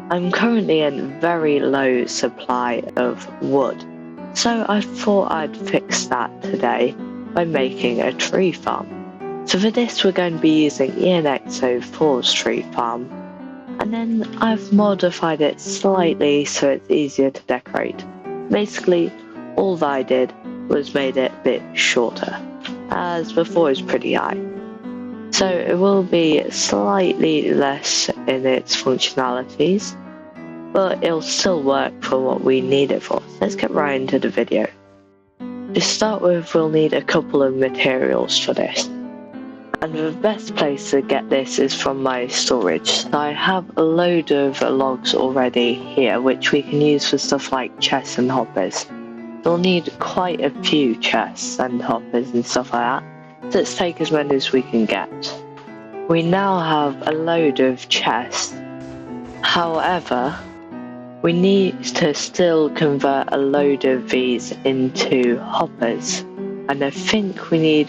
I'm currently in very low supply of wood, so I thought I'd fix that today by making a tree farm. So for this we're going to be using ENXO4's tree farm, and then I've modified it slightly so it's easier to decorate. Basically, all that I did was made it a bit shorter, as before it was pretty high. So it will be slightly less in its functionalities, but it'll still work for what we need it for. Let's get right into the video. To start with, we'll need a couple of materials for this. And the best place to get this is from my storage. So I have a load of logs already here, which we can use for stuff like chests and hoppers. We'll need quite a few chests and hoppers and stuff like that. So let's take as many as we can get. We now have a load of chests. However, we need to still convert a load of these into hoppers. And I think we need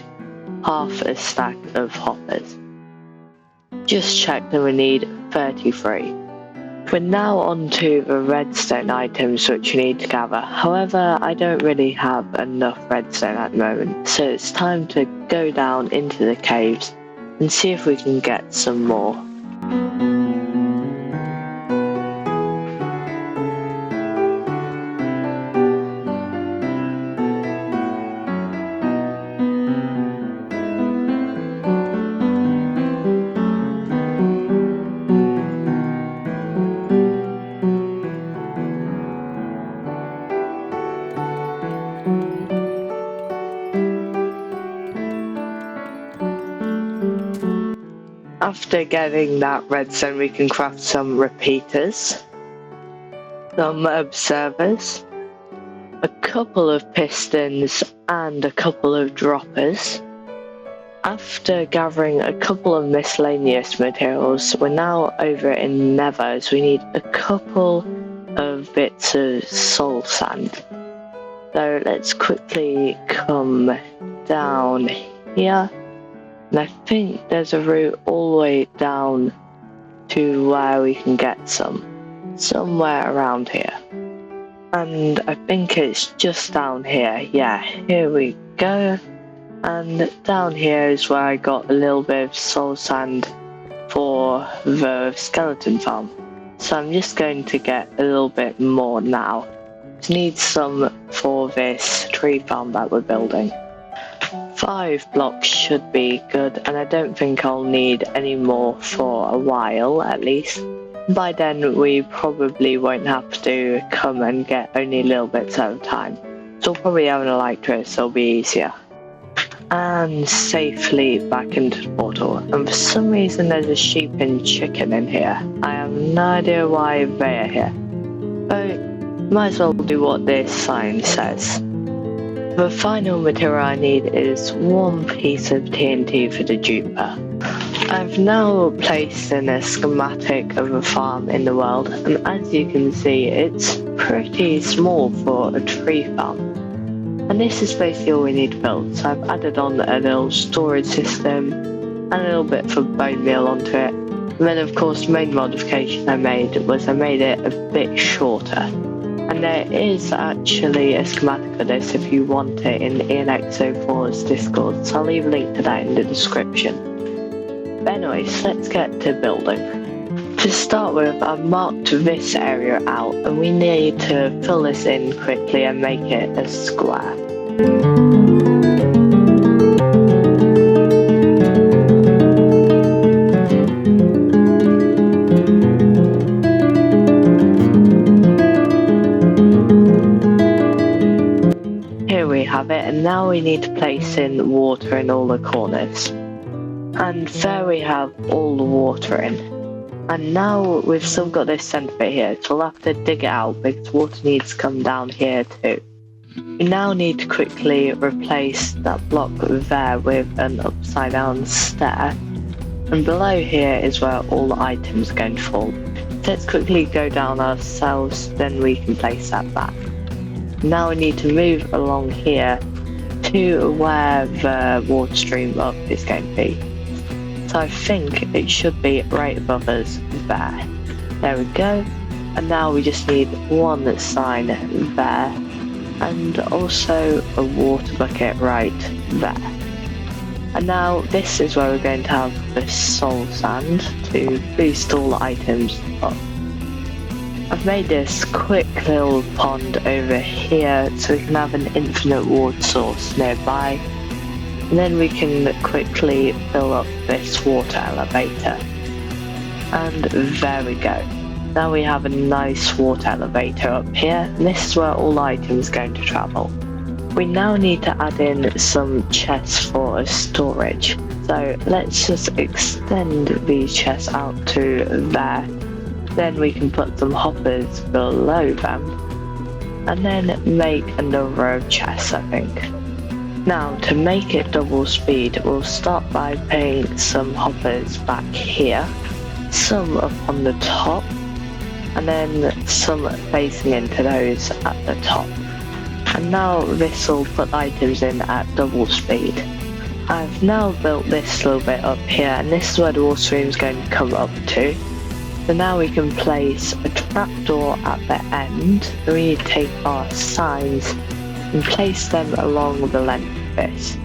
half a stack of hoppers. Just checked that we need 33. We're now on to the redstone items which we need to gather. However, I don't really have enough redstone at the moment, so it's time to go down into the caves and see if we can get some more. After getting that redstone, we can craft some repeaters, some observers, a couple of pistons, and a couple of droppers. After gathering a couple of miscellaneous materials, we're now over in Nether as we need a couple of bits of soul sand. So let's quickly come down here. And I think there's a route all the way down to where we can get some. Somewhere around here. And I think it's just down here. Yeah, here we go. And down here is where I got a little bit of soul sand for the skeleton farm. So I'm just going to get a little bit more now. Just need some for this tree farm that we're building. 5 blocks should be good, and I don't think I'll need any more for a while at least. By then we probably won't have to come and get only little bits at a time. So we'll probably have an elytra, so it'll be easier. And safely back into the portal. And for some reason there's a sheep and chicken in here. I have no idea why they are here. But might as well do what this sign says. The final material I need is one piece of TNT for the duper. I've now placed in a schematic of a farm in the world, and as you can see it's pretty small for a tree farm. And this is basically all we need to build, so I've added on a little storage system and a little bit for bone meal onto it. And then of course the main modification I made was I made it a bit shorter. And there is actually a schematic of this if you want it in ENXO4's Discord, so I'll leave a link to that in the description. But anyways, let's get to building. To start with, I've marked this area out, and we need to fill this in quickly and make it a square. Have it, and now we need to place in water in all the corners, and there we have all the water in. And now we've still got this centre bit here, so we'll have to dig it out because water needs to come down here too. We now need to quickly replace that block there with an upside down stair, and below here is where all the items are going to fall. So let's quickly go down ourselves, then we can place that back. Now we need to move along here to where the water stream up is going to be. So I think it should be right above us there. There we go. And now we just need one sign there, and also a water bucket right there. And now this is where we're going to have the soul sand to boost all the items up. I've made this quick little pond over here so we can have an infinite water source nearby. And then we can quickly fill up this water elevator. And there we go. Now we have a nice water elevator up here, and this is where all items are going to travel. We now need to add in some chests for storage. So let's just extend these chests out to there. Then we can put some hoppers below them. And then make another row of chests, I think. Now to make it double speed, we'll start by putting some hoppers back here. Some up on the top. And then some facing into those at the top. And now this will put items in at double speed. I've now built this little bit up here, and this is where the water stream is going to come up to. So now we can place a trapdoor at the end. We need to take our signs and place them along the length of this.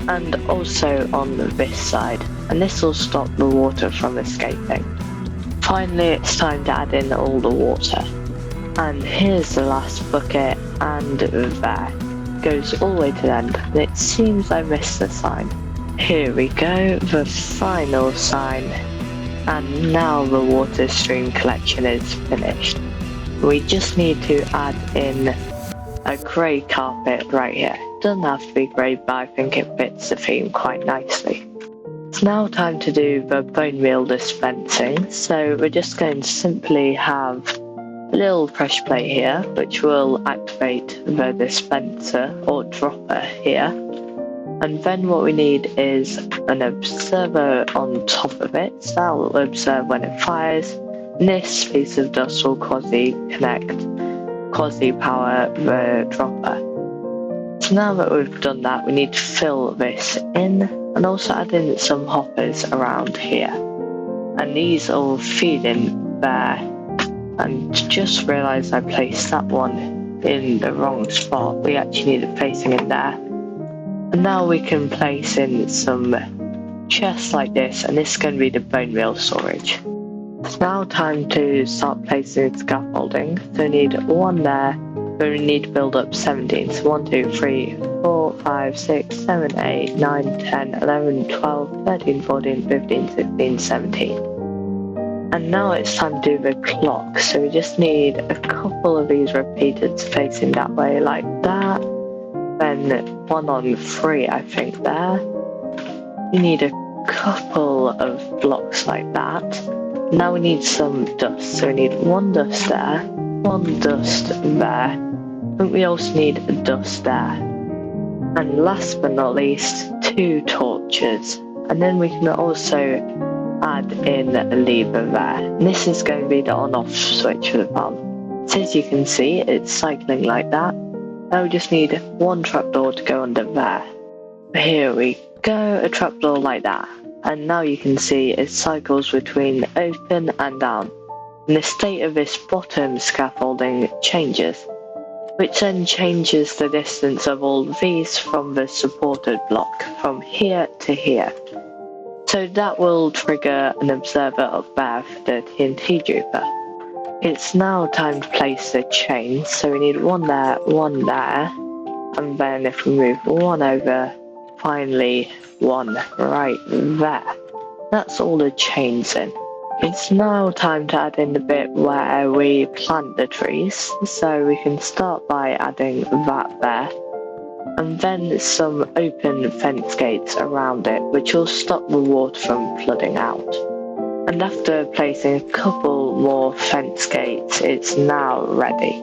And also on this side. And this will stop the water from escaping. Finally, it's time to add in all the water. And here's the last bucket, and there. Goes all the way to the end. And it seems I missed the sign. Here we go, the final sign. And now the water stream collection is finished. We just need to add in a grey carpet right here. Doesn't have to be grey, but I think it fits the theme quite nicely. It's now time to do the bone meal dispensing, so we're just going to simply have a little pressure plate here, which will activate the dispenser or dropper here. And then what we need is an observer on top of it, so that will observe when it fires. And this piece of dust will quasi-power the dropper. So now that we've done that, we need to fill this in and also add in some hoppers around here. And these all feed in there. And just realised I placed that one in the wrong spot. We actually need it facing in there. And now we can place in some chests like this, and this is going to be the bone meal storage. It's now time to start placing scaffolding. So we need one there, but we need to build up 17. So 1, 2, 3, 4, 5, 6, 7, 8, 9, 10, 11, 12, 13, 14, 15, 16, 17. And now it's time to do the clock. So we just need a couple of these repeaters facing that way like that. Then 1 on 3, I think there. You need a couple of blocks like that. Now we need some dust. So we need 1 dust there, 1 dust there. I think we also need a dust there. And last but not least, 2 torches. And then we can also add in a lever there. And this is going to be the on-off switch for the pump. So as you can see, it's cycling like that. Now we just need 1 trapdoor to go under there. Here we go, a trapdoor like that. And now you can see it cycles between open and down. And the state of this bottom scaffolding changes, which then changes the distance of all these from the supported block from here to here. So that will trigger an observer up there for the TNT Drooper. It's now time to place the chains, so we need 1 there, 1 there, and then if we move 1 over, finally 1 right there. That's all the chains in. It's now time to add in the bit where we plant the trees, so we can start by adding that there. And then some open fence gates around it, which will stop the water from flooding out. And after placing a couple more fence gates, it's now ready.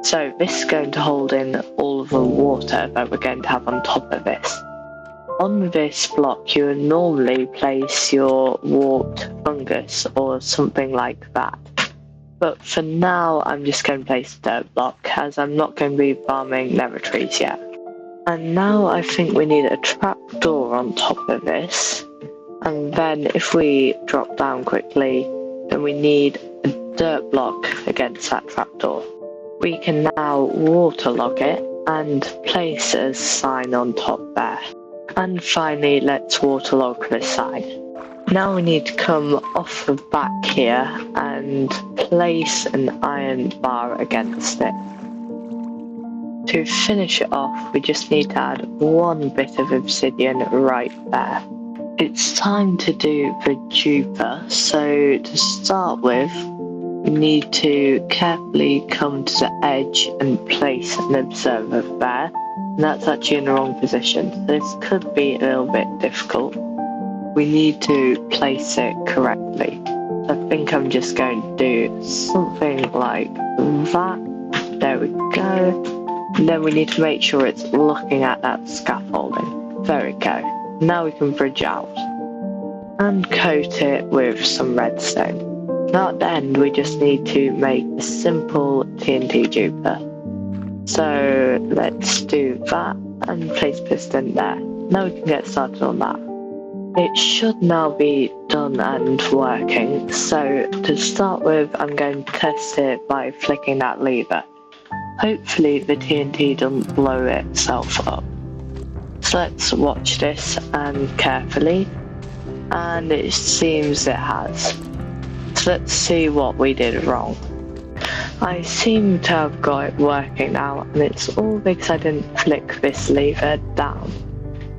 So this is going to hold in all of the water that we're going to have on top of this. On this block, you would normally place your warped fungus or something like that. But for now, I'm just going to place a dirt block, as I'm not going to be farming nether trees yet. And now I think we need a trapdoor on top of this. And then if we drop down quickly, then we need a dirt block against that trapdoor. We can now waterlog it and place a sign on top there. And finally, let's waterlog this side. Now we need to come off the back here and place an iron bar against it. To finish it off, we just need to add one bit of obsidian right there. It's time to do the duper, so to start with, we need to carefully come to the edge and place an observer there. And that's actually in the wrong position. This could be a little bit difficult. We need to place it correctly. So I think I'm just going to do something like that. There we go. And then we need to make sure it's looking at that scaffolding. There we go. Now we can bridge out. And coat it with some redstone. Now at the end we just need to make a simple TNT duper. So let's do that and place piston there. Now we can get started on that. It should now be done and working. So to start with, I'm going to test it by flicking that lever. Hopefully the TNT doesn't blow itself up. So let's watch this and carefully. And it seems it has. So let's see what we did wrong. I seem to have got it working now, and it's all because I didn't flick this lever down.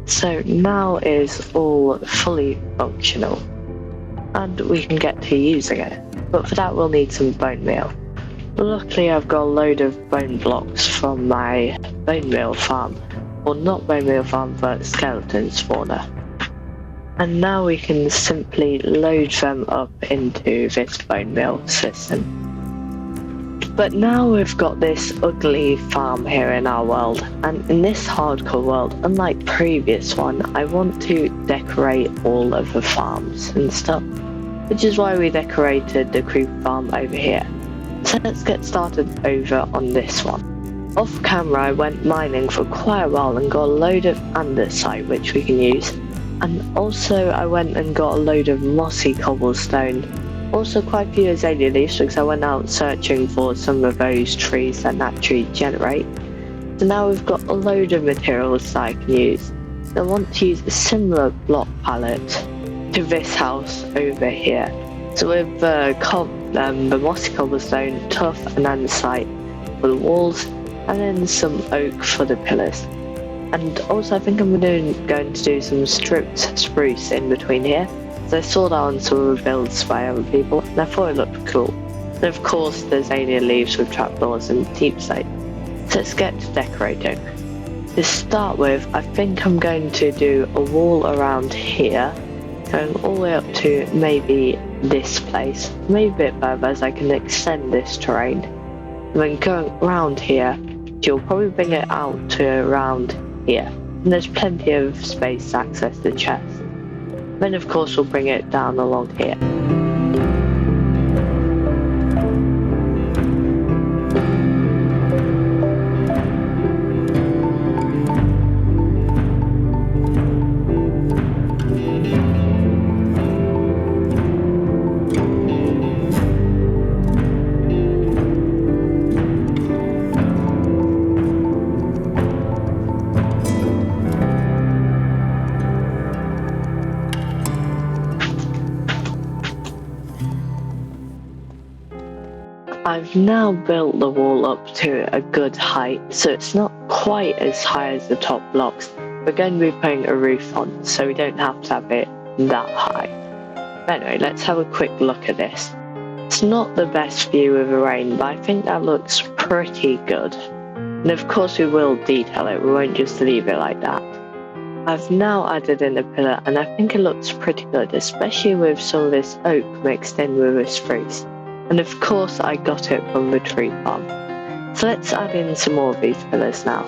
So now it is all fully functional, and we can get to using it. But for that we'll need some bone meal. Luckily I've got a load of bone blocks from my bone meal farm. Or not bone meal farm, but skeleton spawner. And now we can simply load them up into this bone meal system. But now we've got this ugly farm here in our world, and in this hardcore world, unlike previous one, I want to decorate all of the farms and stuff, which is why we decorated the creeper farm over here. So let's get started over on this one. Off camera I went mining for quite a while and got a load of andesite which we can use, and also I went and got a load of mossy cobblestone. Also quite a few azalea leaves because I went out searching for some of those trees that naturally generate. So now we've got a load of materials that I can use. So I want to use a similar block palette to this house over here. So with the mossy cobblestone, tuff and andesite for the walls, and then some oak for the pillars. And also I think I'm going to do some stripped spruce in between here. So I saw that on some of the builds by other people, and I thought it looked cool. And of course there's alien leaves with trapdoors and deep slate. So let's get to decorating. To start with, I think I'm going to do a wall around here, going all the way up to maybe this place, maybe a bit further as I can extend this terrain. And then going around here, you'll probably bring it out to around here. And there's plenty of space to access the chest. Then of course we'll bring it down along here. I've now built the wall up to a good height, so it's not quite as high as the top blocks. We're going to be putting a roof on, so we don't have to have it that high. Anyway, let's have a quick look at this. It's not the best view with the rain, but I think that looks pretty good. And of course we will detail it, we won't just leave it like that. I've now added in a pillar, and I think it looks pretty good, especially with some of this oak mixed in with this spruce. And of course I got it from the tree farm. So let's add in some more of these pillars now.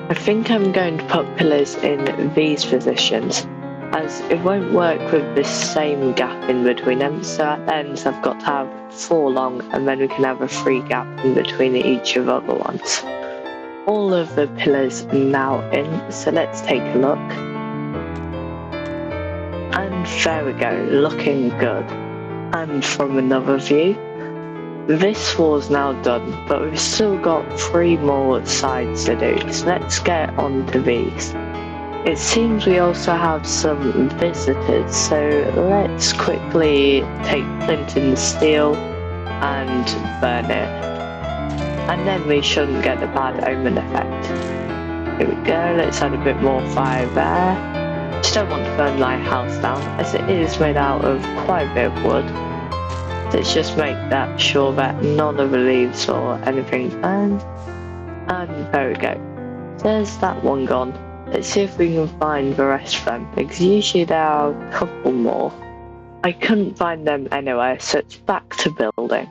I think I'm going to put pillars in these positions, as it won't work with the same gap in between them, so at the ends I've got to have 4 long, and then we can have a free gap in between each of the other ones. All of the pillars are now in, so let's take a look. And there we go, looking good. And from another view, this wall's now done, but we've still got 3 more sides to do, so let's get on to these. It seems we also have some visitors, so let's quickly take flint and steel and burn it. And then we shouldn't get the bad omen effect. Here we go, let's add a bit more fire there. Just don't want to burn my house down, as it is made out of quite a bit of wood. Let's just make that sure that none of the leaves or anything burn. And there we go. There's that one gone. Let's see if we can find the rest of them, because usually there are a couple more. I couldn't find them anywhere, so it's back to building.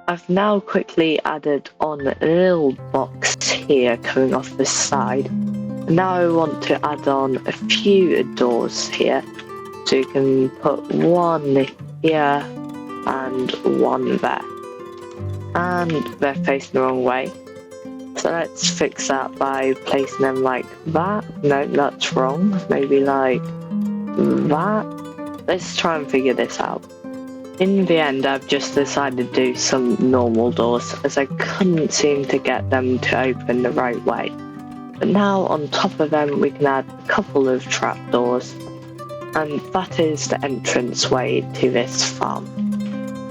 I've now quickly added on a little box here coming off the side. Now I want to add on a few doors here. So you can put one here and one there. And they're facing the wrong way. So let's fix that by placing them like that. No, that's wrong. Maybe like that. Let's try and figure this out. In the end, I've just decided to do some normal doors, as I couldn't seem to get them to open the right way. But now on top of them we can add a couple of trapdoors, and that is the entrance way to this farm.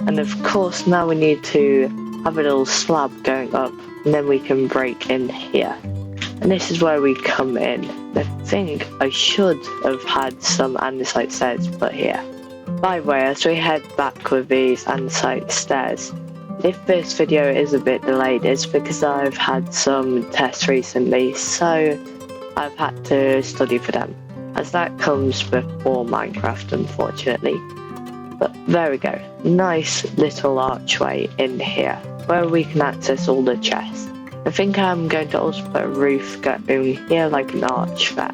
And of course now we need to have a little slab going up, and then we can break in here. And this is where we come in. I think I should have had some andesite stairs put here. By the way, as we head back with these andesite stairs, if this video is a bit delayed, it's because I've had some tests recently, so I've had to study for them, as that comes before Minecraft, unfortunately. But there we go, nice little archway in here, where we can access all the chests. I think I'm going to also put a roof going here, like an arch there.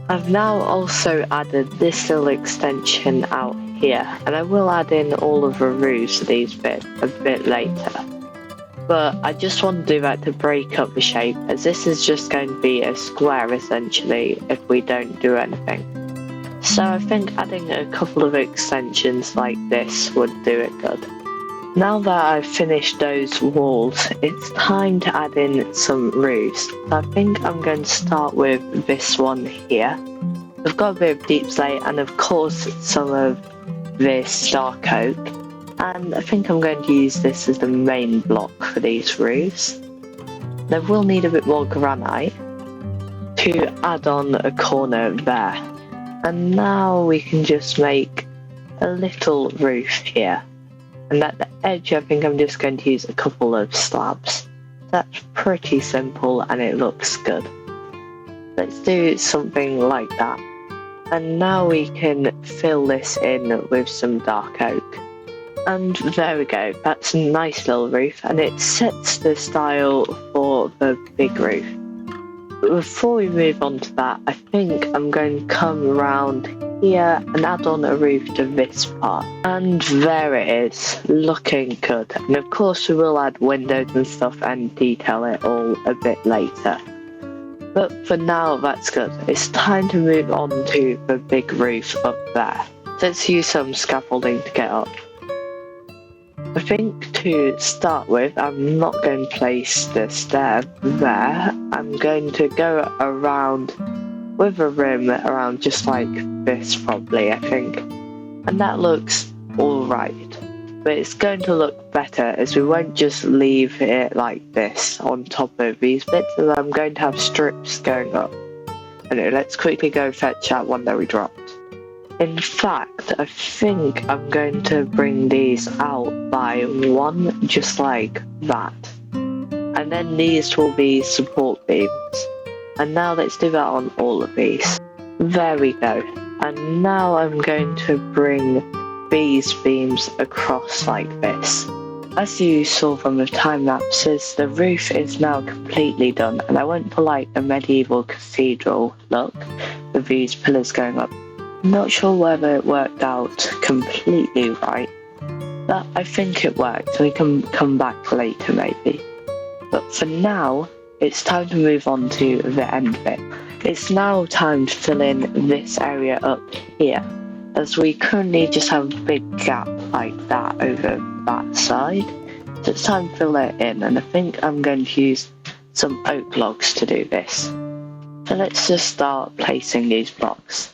I've now also added this little extension out here, and I will add in all of the roofs of these a bit later. But I just want to do that to break up the shape, as this is just going to be a square essentially if we don't do anything. So I think adding a couple of extensions like this would do it good. Now that I've finished those walls, it's time to add in some roofs. I think I'm going to start with this one here. I've got a bit of deep slate and of course some of this dark oak. And I think I'm going to use this as the main block for these roofs. I will need a bit more granite to add on a corner there. And now we can just make a little roof here. And at the edge, I think I'm just going to use a couple of slabs. That's pretty simple and it looks good. Let's do something like that. And now we can fill this in with some dark oak. And there we go, that's a nice little roof, and it sets the style for the big roof. But before we move on to that, I think I'm going to come around here and add on a roof to this part. And there it is, looking good. And of course we will add windows and stuff and detail it all a bit later. But for now, that's good. It's time to move on to the big roof up there. Let's use some scaffolding to get up. I think to start with, I'm not going to place the stair there. I'm going to go around with a rim around just like this probably, I think. And that looks alright. But it's going to look better as we won't just leave it like this on top of these bits, and I'm going to have strips going up. Anyway, let's quickly go fetch that one that we dropped. In fact, I think I'm going to bring these out by one, just like that. And then these will be support beams. And now let's do that on all of these. There we go. And now I'm going to bring these beams across like this. As you saw from the time lapses, the roof is now completely done, and I went for like a medieval cathedral look with these pillars going up. I'm not sure whether it worked out completely right, but I think it worked. We can come back later maybe. But for now, it's time to move on to the end bit. It's now time to fill in this area up here, as we currently just have a big gap like that over that side. So it's time to fill it in, and I think I'm going to use some oak logs to do this. So let's just start placing these blocks.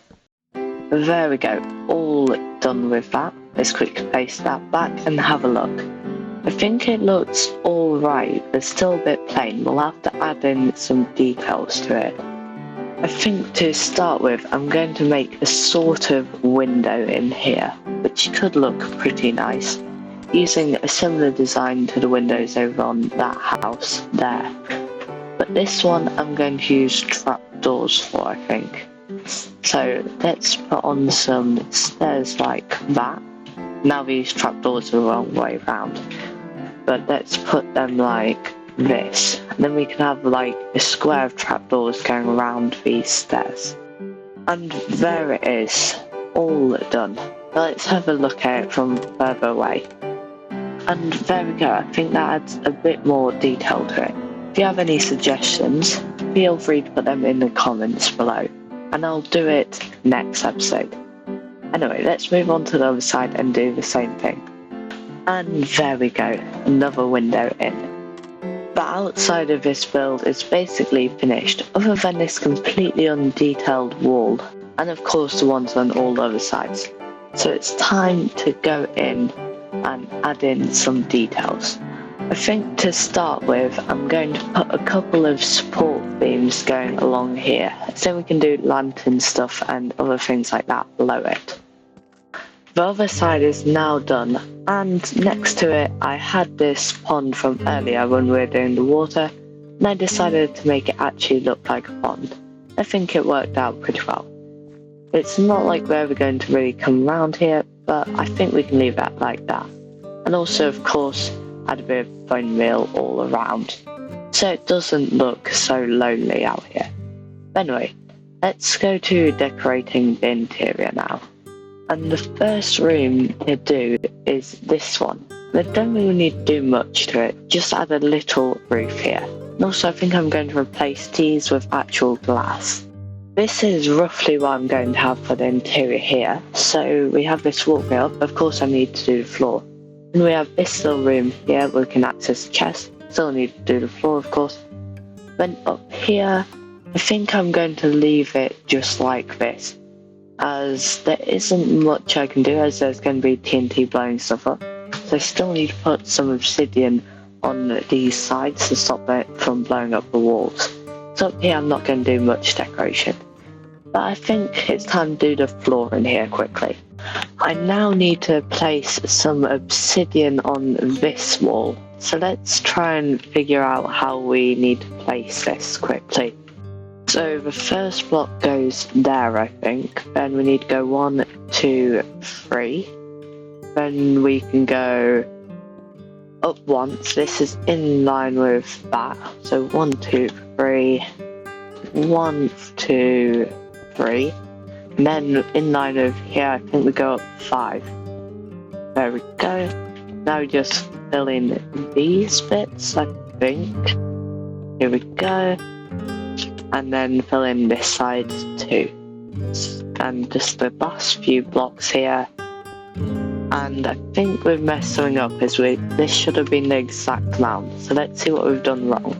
There we go, all done with that. Let's quickly place that back and have a look. I think it looks alright, but still a bit plain. We'll have to add in some details to it. I think to start with, I'm going to make a sort of window in here, which could look pretty nice, using a similar design to the windows over on that house there. But this one I'm going to use trapdoors for, I think. So let's put on some stairs like that. Now these trapdoors are the wrong way around, but let's put them like this, and then we can have like a square of trapdoors going around these stairs. And there it is, all done. Now let's have a look at it from further away. And there we go, I think that adds a bit more detail to it. If you have any suggestions, feel free to put them in the comments below, and I'll do it next episode. Anyway, let's move on to the other side and do the same thing. And there we go, another window in. The outside of this build is basically finished, other than this completely undetailed wall, and of course the ones on all the other sides. So it's time to go in and add in some details. I think to start with, I'm going to put a couple of support beams going along here, so we can do lantern stuff and other things like that below it. The other side is now done, and next to it I had this pond from earlier when we were doing the water, and I decided to make it actually look like a pond. I think it worked out pretty well. It's not like we're ever going to really come around here, but I think we can leave that like that. And also, of course, add a bit of bone meal all around, so it doesn't look so lonely out here. Anyway, let's go to decorating the interior now. And the first room to do is this one. I don't really need to do much to it, just add a little roof here. And also I think I'm going to replace these with actual glass. This is roughly what I'm going to have for the interior here. So we have this walkway up, of course I need to do the floor. And we have this little room here where we can access the chest, still need to do the floor of course. Then up here, I think I'm going to leave it just like this, as there isn't much I can do, as there's going to be TNT blowing stuff up. So I still need to put some obsidian on these sides to stop it from blowing up the walls. So up here I'm not going to do much decoration. But I think it's time to do the floor in here quickly. I now need to place some obsidian on this wall. So let's try and figure out how we need to place this quickly. So the first block goes there, I think. Then we need to go 1, 2, 3. Then we can go up once. This is in line with that. So 1, 2, 3. 1, 2, 3. And then in line of here, I think we go up 5. There we go. Now we just fill in these bits, I think. Here we go. And then fill in this side too. And just the last few blocks here. And I think we've messed something up, as this should have been the exact amount. So let's see what we've done wrong.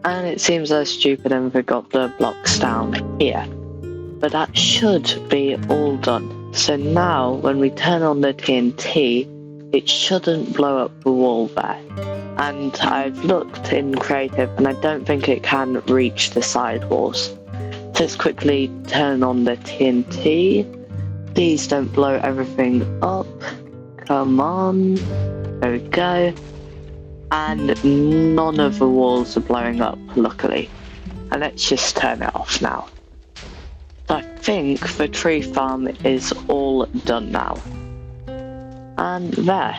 And it seems I was stupid and forgot the blocks down here. But that should be all done. So now when we turn on the TNT, it shouldn't blow up the wall there. And I've looked in creative and I don't think it can reach the side walls. So let's quickly turn on the TNT. Please don't blow everything up. Come on. There we go. And none of the walls are blowing up, luckily. And let's just turn it off now. So I think the tree farm is all done now. And there.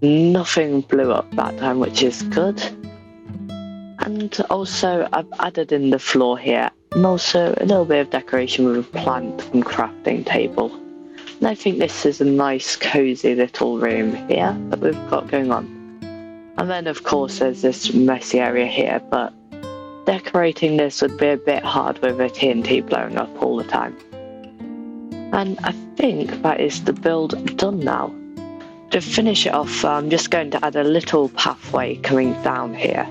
Nothing blew up that time, which is good. And also I've added in the floor here, and also a little bit of decoration with a plant and crafting table. And I think this is a nice cozy little room here that we've got going on. And then of course there's this messy area here, but decorating this would be a bit hard with a TNT blowing up all the time. And I think that is the build done now. To finish it off, I'm just going to add a little pathway coming down here.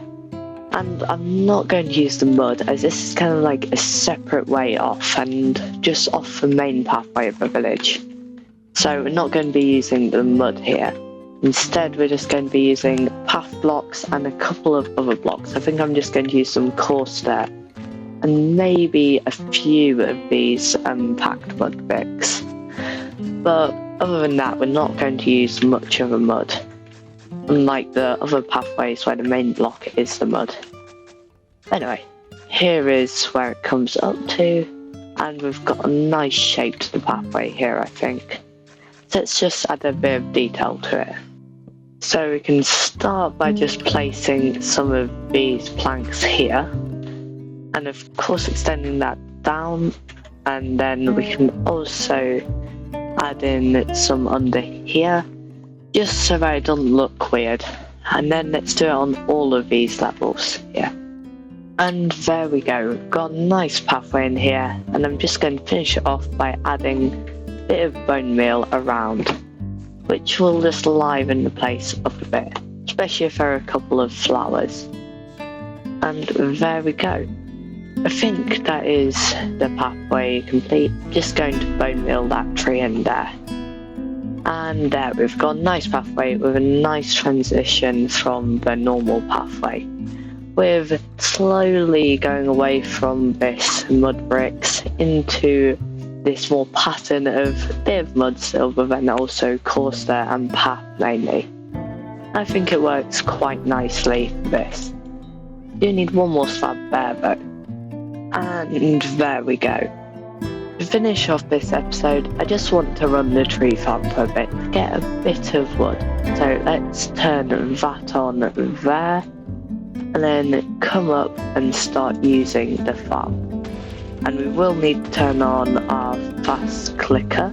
And I'm not going to use the mud, as this is kind of like a separate way off and just off the main pathway of the village. So we're not going to be using the mud here. Instead, we're just going to be using path blocks and a couple of other blocks. I think I'm just going to use some coarse dirt and maybe a few of these packed mud bricks. But other than that, we're not going to use much of the mud, unlike the other pathways where the main block is the mud. Anyway, here is where it comes up to, and we've got a nice shape to the pathway here, I think. So let's just add a bit of detail to it. So we can start by just placing some of these planks here, and of course extending that down, and then we can also add in some under here, just so that it doesn't look weird. And then let's do it on all of these levels here. And there we go, we've got a nice pathway in here, and I'm just going to finish it off by adding a bit of bone meal around, which will just liven the place up a bit, especially if there are a couple of flowers. And there we go. I think that is the pathway complete. Just going to bone meal that tree in there. And there we've got a nice pathway with a nice transition from the normal pathway, with slowly going away from this mud bricks into this more pattern of bit of mud silver, then also coarse dirt and path mainly. I think it works quite nicely for this. You need one more slab there though. And there we go. To finish off this episode, I just want to run the tree farm for a bit to get a bit of wood. So let's turn that on there, and then come up and start using the farm. And we will need to turn on our fast clicker.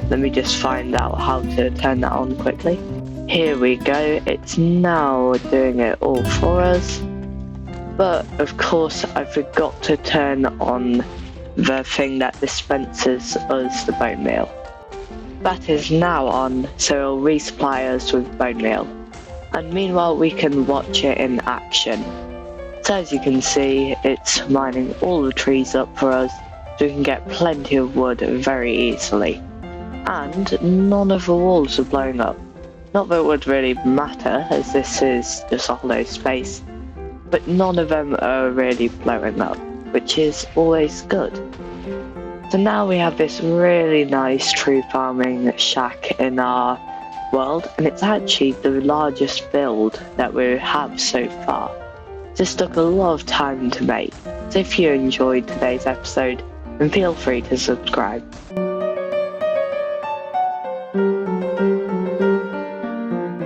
Let me just find out how to turn that on quickly. Here we go, it's now doing it all for us. But of course I forgot to turn on the thing that dispenses us the bone meal. That is now on, so it'll resupply us with bone meal. And meanwhile we can watch it in action. So as you can see, it's mining all the trees up for us, so we can get plenty of wood very easily. And none of the walls are blowing up. Not that it would really matter, as this is just a hollow space, but none of them are really blowing up, which is always good. So now we have this really nice tree farming shack in our world, and it's actually the largest build that we have so far. This took a lot of time to make, so if you enjoyed today's episode, then feel free to subscribe.